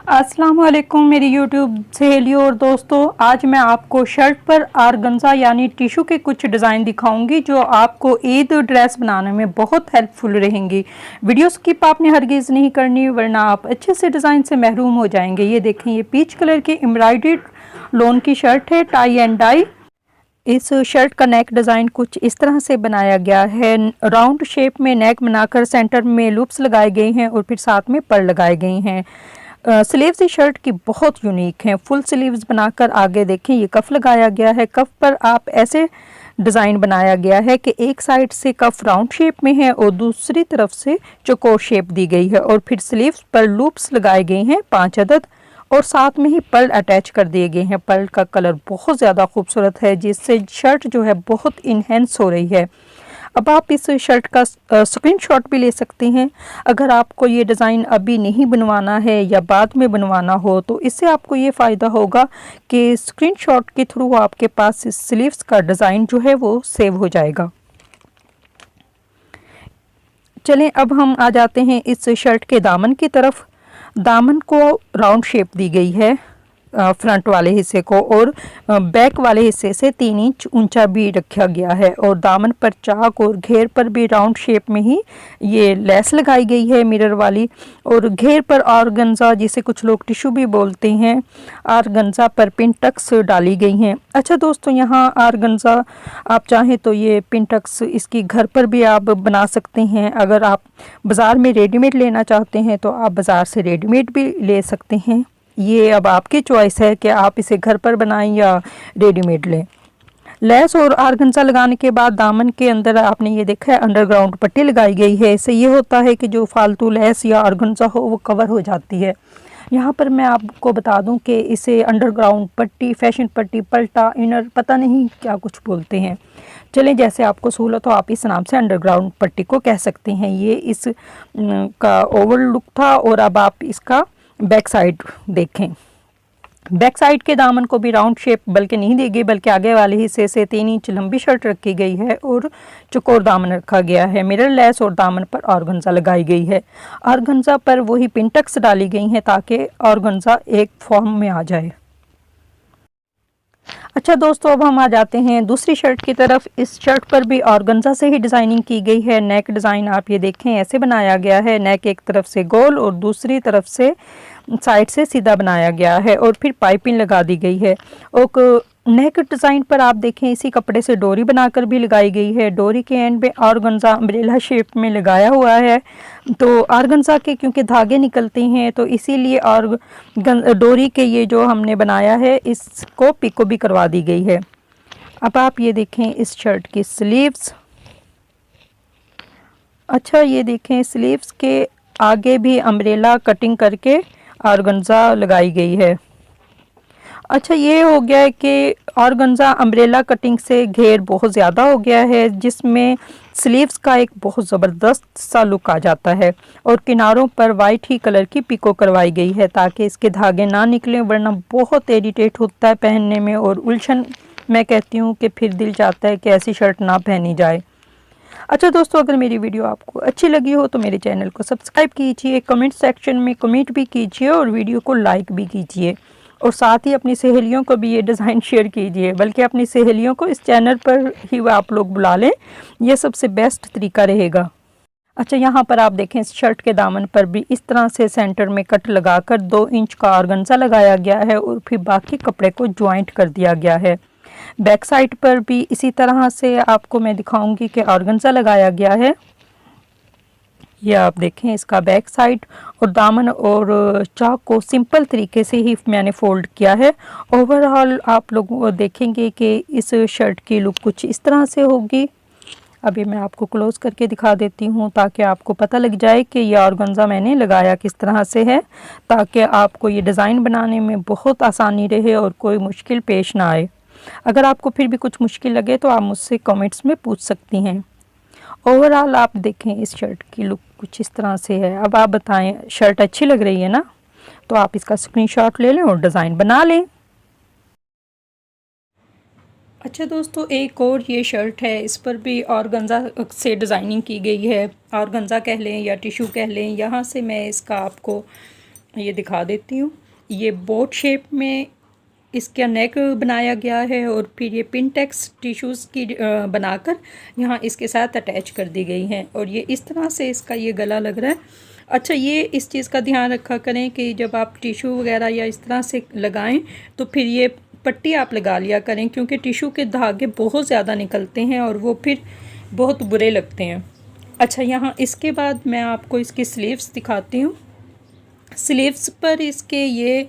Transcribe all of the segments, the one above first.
अस्सलाम वालेकुम मेरी यूट्यूब सहेलियों और दोस्तों। आज मैं आपको शर्ट पर आरगंजा यानी टिशू के कुछ डिज़ाइन दिखाऊंगी जो आपको ईद ड्रेस बनाने में बहुत हेल्पफुल रहेंगी। वीडियो स्किप आपने हरगिज़ नहीं करनी वरना आप अच्छे से डिज़ाइन से महरूम हो जाएंगे। ये देखें, ये पीच कलर की एम्ब्रॉयडर्ड लोन की शर्ट है, टाई एंड डाई। इस शर्ट का नेक डिज़ाइन कुछ इस तरह से बनाया गया है। राउंड शेप में नेक बनाकर सेंटर में लूप्स लगाए गए हैं और फिर साथ में पर्ल लगाए गए हैं। स्लीव्स इस शर्ट की बहुत यूनिक हैं। फुल स्लीव्स बनाकर आगे देखें, ये कफ लगाया गया है। कफ पर आप ऐसे डिज़ाइन बनाया गया है कि एक साइड से कफ राउंड शेप में है और दूसरी तरफ से चौकोर शेप दी गई है और फिर स्लीव्स पर लूप्स लगाए गए हैं 5 अदद और साथ में ही पर्ल अटैच कर दिए गए हैं। पर्ल का कलर बहुत ज़्यादा खूबसूरत है जिससे शर्ट जो है बहुत इन्हेंस हो रही है। अब आप इस शर्ट का स्क्रीनशॉट भी ले सकते हैं। अगर आपको ये डिज़ाइन अभी नहीं बनवाना है या बाद में बनवाना हो तो इससे आपको ये फ़ायदा होगा कि स्क्रीनशॉट के थ्रू आपके पास इस स्लीव्स का डिज़ाइन जो है वो सेव हो जाएगा। चलें अब हम आ जाते हैं इस शर्ट के दामन की तरफ। दामन को राउंड शेप दी गई है फ्रंट वाले हिस्से को और बैक वाले हिस्से से 3 इंच ऊंचा भी रखा गया है और दामन पर चाक और घेर पर भी राउंड शेप में ही ये लेस लगाई गई है मिरर वाली। और घेर पर ऑर्गेन्जा, जिसे कुछ लोग टिश्यू भी बोलते हैं, ऑर्गेन्जा पर पिनटक्स डाली गई हैं। अच्छा दोस्तों, यहाँ ऑर्गेन्जा आप चाहें तो ये पिनटक्स इसकी घर पर भी आप बना सकते हैं। अगर आप बाज़ार में रेडीमेड लेना चाहते हैं तो आप बाज़ार से रेडीमेड भी ले सकते हैं। ये अब आपकी चॉइस है कि आप इसे घर पर बनाएं या रेडीमेड लें। लेस और ऑर्गेन्जा लगाने के बाद दामन के अंदर आपने ये देखा है अंडरग्राउंड पट्टी लगाई गई है। इससे ये होता है कि जो फालतू लेस या ऑर्गेन्जा हो वो कवर हो जाती है। यहाँ पर मैं आपको बता दूं कि इसे अंडरग्राउंड पट्टी, फैशन पट्टी, पल्टा, इनर, पता नहीं क्या कुछ बोलते हैं। चलें, जैसे आपको सहूलत हो आप इस नाम से अंडरग्राउंड पट्टी को कह सकते हैं। ये इस का ओवल लुक था और अब आप इसका बैक साइड देखें। बैक साइड के दामन को भी राउंड शेप बल्कि नहीं दी गई बल्कि आगे वाले हिस्से से 3 इंच लंबी शर्ट रखी गई है और चौकोर दामन रखा गया है। मिरर लेस और दामन पर ऑर्गेन्जा लगाई गई है। ऑर्गेन्जा पर वही पिनटक्स डाली गई हैं ताकि ऑर्गेन्जा एक फॉर्म में आ जाए। अच्छा दोस्तों, अब हम आ जाते हैं दूसरी शर्ट की तरफ। इस शर्ट पर भी ऑर्गेन्जा से ही डिज़ाइनिंग की गई है। नेक डिज़ाइन आप ये देखें ऐसे बनाया गया है। नेक एक तरफ से गोल और दूसरी तरफ से साइड से सीधा बनाया गया है और फिर पाइपिंग लगा दी गई है। और नेक डिज़ाइन पर आप देखें इसी कपड़े से डोरी बनाकर भी लगाई गई है। डोरी के एंड पे ऑर्गेन्जा अम्ब्रेला शेप में लगाया हुआ है। तो ऑर्गेन्जा के क्योंकि धागे निकलते हैं तो इसीलिए और डोरी के ये जो हमने बनाया है इसको पिको भी करवा दी गई है। अब आप ये देखें इस शर्ट की स्लीव्स। अच्छा, ये देखें स्लीव्स के आगे भी अम्ब्रेला कटिंग करके ऑर्गेन्जा लगाई गई है। अच्छा, ये हो गया है कि ऑर्गेन्जा अम्ब्रेला कटिंग से घेर बहुत ज़्यादा हो गया है जिसमें स्लीव्स का एक बहुत ज़बरदस्त सा लुक आ जाता है और किनारों पर वाइट ही कलर की पिको करवाई गई है ताकि इसके धागे ना निकलें वरना बहुत इरिटेट होता है पहनने में और उलझन, मैं कहती हूँ कि फिर दिल चाहता है कि ऐसी शर्ट ना पहनी जाए। अच्छा दोस्तों, अगर मेरी वीडियो आपको अच्छी लगी हो तो मेरे चैनल को सब्सक्राइब कीजिए, कमेंट सेक्शन में कमेंट भी कीजिए और वीडियो को लाइक भी कीजिए और साथ ही अपनी सहेलियों को भी ये डिज़ाइन शेयर कीजिए। बल्कि अपनी सहेलियों को इस चैनल पर ही आप लोग बुला लें, ये सबसे बेस्ट तरीका रहेगा। अच्छा, यहाँ पर आप देखें इस शर्ट के दामन पर भी इस तरह से सेंटर में कट लगाकर 2 इंच का ऑर्गेन्जा लगाया गया है और फिर बाकी कपड़े को ज्वाइंट कर दिया गया है। बैक साइड पर भी इसी तरह से आपको मैं दिखाऊंगी कि ऑर्गेन्जा लगाया गया है। ये आप देखें इसका बैक साइड और दामन और चाक को सिंपल तरीके से ही मैंने फोल्ड किया है। ओवरऑल आप लोग देखेंगे कि इस शर्ट की लुक कुछ इस तरह से होगी। अभी मैं आपको क्लोज करके दिखा देती हूँ ताकि आपको पता लग जाए कि ये ऑर्गेन्जा मैंने लगाया किस तरह से है, ताकि आपको ये डिज़ाइन बनाने में बहुत आसानी रहे और कोई मुश्किल पेश ना आए। अगर आपको फिर भी कुछ मुश्किल लगे तो आप मुझसे कमेंट्स में पूछ सकती हैं। ओवरऑल आप देखें इस शर्ट की लुक कुछ इस तरह से है। अब आप बताएं, शर्ट अच्छी लग रही है ना? तो आप इसका स्क्रीनशॉट ले लें और डिज़ाइन बना लें। अच्छा दोस्तों, एक और ये शर्ट है, इस पर भी ऑर्गेन्जा से डिज़ाइनिंग की गई है। ऑर्गेन्जा कह लें या टिश्यू कह लें। यहाँ से मैं इसका आपको ये दिखा देती हूँ। ये बोट शेप में इसका नेक बनाया गया है और फिर ये पिनटेक्स टिश्यूज़ की बनाकर यहाँ इसके साथ अटैच कर दी गई हैं और ये इस तरह से इसका ये गला लग रहा है। अच्छा, ये इस चीज़ का ध्यान रखा करें कि जब आप टिश्यू वगैरह या इस तरह से लगाएं तो फिर ये पट्टी आप लगा लिया करें, क्योंकि टिश्यू के धागे बहुत ज़्यादा निकलते हैं और वो फिर बहुत बुरे लगते हैं। अच्छा, यहाँ इसके बाद मैं आपको इसकी स्लीव्स दिखाती हूँ। स्लीव्स पर इसके ये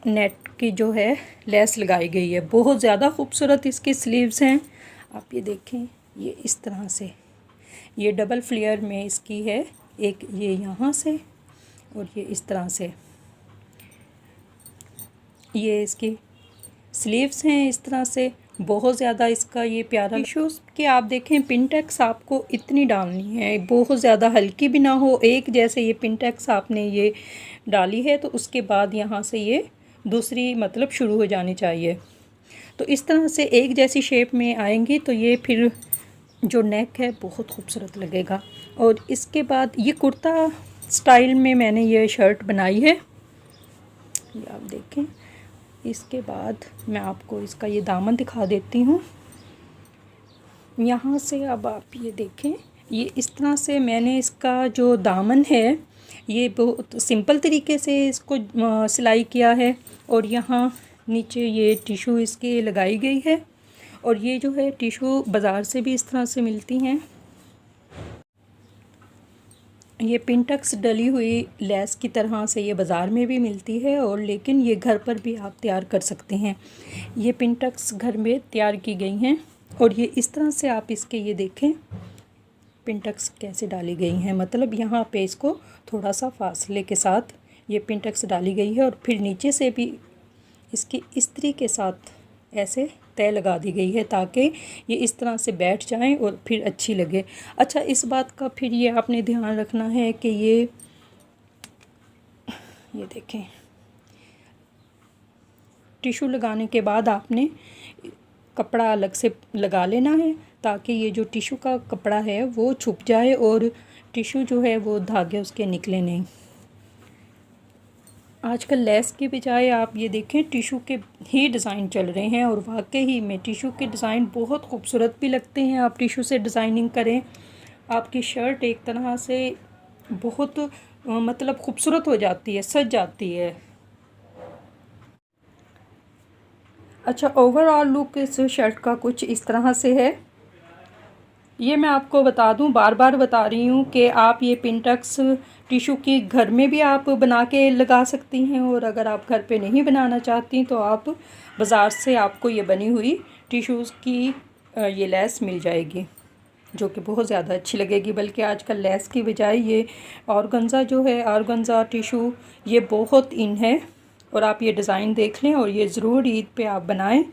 नेट की जो है लेस लगाई गई है, बहुत ज़्यादा खूबसूरत इसकी स्लीव्स हैं। आप ये देखें, ये इस तरह से ये डबल फ्लेयर में इसकी है, एक ये यहाँ से और ये इस तरह से ये इसकी स्लीव्स हैं इस तरह से। बहुत ज़्यादा इसका ये प्यारा टिश्यूज़ के आप देखें पिनटेक्स आपको इतनी डालनी है, बहुत ज़्यादा हल्की भी ना हो। एक जैसे ये पिनटेक्स आपने ये डाली है तो उसके बाद यहाँ से ये दूसरी मतलब शुरू हो जानी चाहिए। तो इस तरह से एक जैसी शेप में आएंगी तो ये फिर जो नेक है बहुत खूबसूरत लगेगा। और इसके बाद ये कुर्ता स्टाइल में मैंने ये शर्ट बनाई है, ये आप देखें। इसके बाद मैं आपको इसका ये दामन दिखा देती हूँ। यहाँ से अब आप ये देखें, ये इस तरह से मैंने इसका जो दामन है ये बहुत सिंपल तरीके से इसको सिलाई किया है और यहाँ नीचे ये टिश्यू इसके लगाई गई है। और ये जो है टिश्यू बाज़ार से भी इस तरह से मिलती हैं। ये पिनटक्स डली हुई लेस की तरह से ये बाज़ार में भी मिलती है और लेकिन ये घर पर भी आप तैयार कर सकते हैं। ये पिनटक्स घर में तैयार की गई हैं और ये इस तरह से आप इसके ये देखें पिनटक्स कैसे डाली गई हैं, मतलब यहाँ पे इसको थोड़ा सा फासले के साथ ये पिनटक्स डाली गई है और फिर नीचे से भी इसकी इस्त्री के साथ ऐसे तय लगा दी गई है ताकि ये इस तरह से बैठ जाएं और फिर अच्छी लगे। अच्छा, इस बात का फिर ये आपने ध्यान रखना है कि ये देखें टिश्यू लगाने के बाद आपने कपड़ा अलग से लगा लेना है ताकि ये जो टिश्यू का कपड़ा है वो छुप जाए और टिश्यू जो है वो धागे उसके निकले नहीं। आजकल लेस के बजाय आप ये देखें टिश्यू के ही डिज़ाइन चल रहे हैं और वाकई ही में टिश्यू के डिज़ाइन बहुत खूबसूरत भी लगते हैं। आप टिश्यू से डिज़ाइनिंग करें, आपकी शर्ट एक तरह से बहुत मतलब खूबसूरत हो जाती है, सज जाती है। अच्छा, ओवरऑल लुक इस शर्ट का कुछ इस तरह से है। ये मैं आपको बता दूं, बार बार बता रही हूँ कि आप ये पिनटक्स टिश्यू की घर में भी आप बना के लगा सकती हैं और अगर आप घर पे नहीं बनाना चाहती तो आप बाज़ार से आपको ये बनी हुई टिश्यूज़ की ये लेस मिल जाएगी जो कि बहुत ज़्यादा अच्छी लगेगी। बल्कि आजकल लेस की बजाय ये ऑर्गेन्जा जो है, ऑर्गेन्जा टिश्यू, ये बहुत इन है और आप ये डिज़ाइन देख लें और ये ज़रूर ईद पे आप बनाएं।